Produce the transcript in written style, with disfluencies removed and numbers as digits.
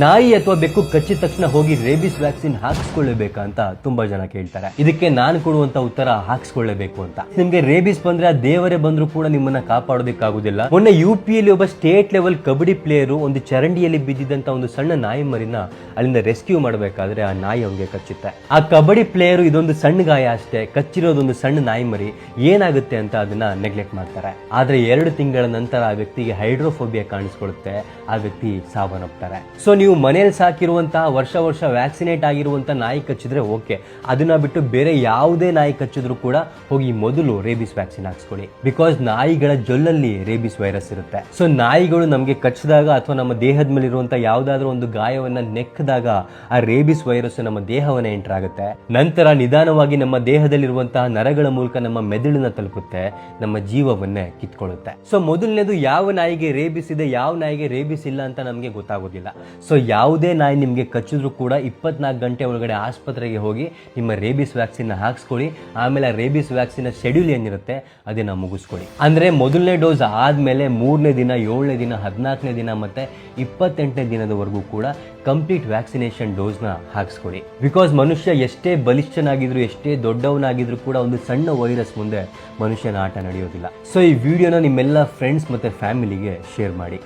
ನಾಯಿ ಅಥವಾ ಬೆಕ್ಕು ಕಚ್ಚಿದ ತಕ್ಷಣ ಹೋಗಿ ರೇಬಿಸ್ ವ್ಯಾಕ್ಸಿನ್ ಹಾಕಿಸ್ಕೊಳ್ಳೇಬೇಕಾ ಅಂತ ತುಂಬಾ ಜನ ಕೇಳ್ತಾರೆ. ಇದಕ್ಕೆ ನಾನು ಕೊಡುವಂತ ಉತ್ತರ ಹಾಕಿಸ್ಕೊಳ್ಳೇಬೇಕು ಅಂತ. ನಿಮ್ಗೆ ರೇಬಿಸ್ ಬಂದ್ರೆ ಆ ದೇವರೇ ಬಂದ್ರು ಕೂಡ ನಿಮ್ಮನ್ನ ಕಾಪಾಡೋದಕ್ಕಾಗುದಿಲ್ಲ. ಮೊನ್ನೆ ಯುಪಿಯಲ್ಲಿ ಒಬ್ಬ ಸ್ಟೇಟ್ ಲೆವೆಲ್ ಕಬಡ್ಡಿ ಪ್ಲೇಯರು ಒಂದು ಚರಂಡಿಯಲ್ಲಿ ಬಿದ್ದಿದ್ದಂತ ಒಂದು ಸಣ್ಣ ನಾಯಿ ಮರಿನ ಅಲ್ಲಿಂದ ರೆಸ್ಕ್ಯೂ ಮಾಡಬೇಕಾದ್ರೆ ಆ ನಾಯಿ ಅವನಿಗೆ ಕಚ್ಚುತ್ತೆ. ಆ ಕಬಡ್ಡಿ ಪ್ಲೇಯರು ಇದೊಂದು ಸಣ್ಣ ಗಾಯ ಅಷ್ಟೇ, ಕಚ್ಚಿರೋದೊಂದು ಸಣ್ಣ ನಾಯಿ ಮರಿ, ಏನಾಗುತ್ತೆ ಅಂತ ಅದನ್ನ ನೆಗ್ಲೆಕ್ಟ್ ಮಾಡ್ತಾರೆ. ಆದ್ರೆ 2 ತಿಂಗಳ ನಂತರ ಆ ವ್ಯಕ್ತಿಗೆ ಹೈಡ್ರೋಫೋಬಿಯಾ ಕಾಣಿಸ್ಕೊಳ್ಳುತ್ತೆ, ಆ ವ್ಯಕ್ತಿ ಸಾವನ್ನಪ್ತಾರೆ. ಸೊ ನೀವು ಮನೇಲಿ ಸಾಕಿರುವಂತಹ ವರ್ಷ ವ್ಯಾಕ್ಸಿನೇಟ್ ಆಗಿರುವಂತಹ ನಾಯಿ ಕಚ್ಚಿದ್ರೆ ಓಕೆ, ಅದನ್ನ ಬಿಟ್ಟು ಬೇರೆ ಯಾವುದೇ ನಾಯಿ ಕಚ್ಚಿದ್ರು ಕೂಡ ಹೋಗಿ ಮೊದಲು ರೇಬಿಸ್ ವ್ಯಾಕ್ಸಿನ್ ಹಾಕ್ಸ್ಕೊಳ್ಳಿ. ಬಿಕಾಸ್ ನಾಯಿಗಳ ಜೊಲ್ಲಲ್ಲಿ ರೇಬಿಸ್ ವೈರಸ್ ಇರುತ್ತೆ. ಸೊ ನಾಯಿಗಳು ನಮಗೆ ಕಚ್ಚಿದಾಗ ಅಥವಾ ನಮ್ಮ ದೇಹದ ಮೇಲೆ ಇರುವಂತಹ ಯಾವ್ದಾದ್ರು ಒಂದು ಗಾಯವನ್ನ ನೆಕ್ಕಿದಾಗ ಆ ರೇಬಿಸ್ ವೈರಸ್ ನಮ್ಮ ದೇಹವನ್ನ ಎಂಟರ್ ಆಗುತ್ತೆ. ನಂತರ ನಿಧಾನವಾಗಿ ನಮ್ಮ ದೇಹದಲ್ಲಿರುವಂತಹ ನರಗಳ ಮೂಲಕ ನಮ್ಮ ಮೆದುಳನ್ನ ತಲುಪುತ್ತೆ, ನಮ್ಮ ಜೀವವನ್ನೇ ಕಿತ್ಕೊಳ್ಳುತ್ತೆ. ಸೊ ಮೊದಲನೇದು, ಯಾವ ನಾಯಿಗೆ ರೇಬಿಸ್ ಇದೆ, ಯಾವ ನಾಯಿಗೆ ರೇಬಿಸ್ ಇಲ್ಲ ಅಂತ ನಮಗೆ ಗೊತ್ತಾಗೋದಿಲ್ಲ. ಸೊ ಯಾವುದೇ ನಾಯಿ ನಿಮಗೆ ಕಚ್ಚಿದ್ರು ಕೂಡ 24 ಗಂಟೆ ಒಳಗಡೆ ಆಸ್ಪತ್ರೆಗೆ ಹೋಗಿ ನಿಮ್ಮ ರೇಬಿಸ್ ವ್ಯಾಕ್ಸಿನ್ ಹಾಕ್ಸ್ಕೊಳ್ಳಿ. ಆಮೇಲೆ ಆ ರೇಬಿಸ್ ವ್ಯಾಕ್ಸಿನ್ ಶೆಡ್ಯೂಲ್ ಏನಿರುತ್ತೆ ಅದನ್ನ ಮುಗಿಸ್ಕೊಳ್ಳಿ. ಅಂದ್ರೆ ಮೊದಲನೇ ಡೋಸ್ ಆದ್ಮೇಲೆ 3ನೇ ದಿನ, 7ನೇ ದಿನ, 14ನೇ ದಿನ ಮತ್ತೆ 28ನೇ ದಿನದವರೆಗೂ ಕೂಡ ಕಂಪ್ಲೀಟ್ ವ್ಯಾಕ್ಸಿನೇಷನ್ ಡೋಸ್ನ ಹಾಕಿಸ್ಕೊಳ್ಳಿ. ಬಿಕಾಸ್ ಮನುಷ್ಯ ಎಷ್ಟೇ ಬಲಿಷ್ಠನಾಗಿದ್ರು, ಎಷ್ಟೇ ದೊಡ್ಡವನಾಗಿದ್ರು ಕೂಡ ಒಂದು ಸಣ್ಣ ವೈರಸ್ ಮುಂದೆ ಮನುಷ್ಯನ ಆಟ ನಡೆಯೋದಿಲ್ಲ. ಸೊ ಈ ವಿಡಿಯೋನ ನಿಮ್ಮೆಲ್ಲ ಫ್ರೆಂಡ್ಸ್ ಮತ್ತೆ ಫ್ಯಾಮಿಲಿಗೆ ಶೇರ್ ಮಾಡಿ.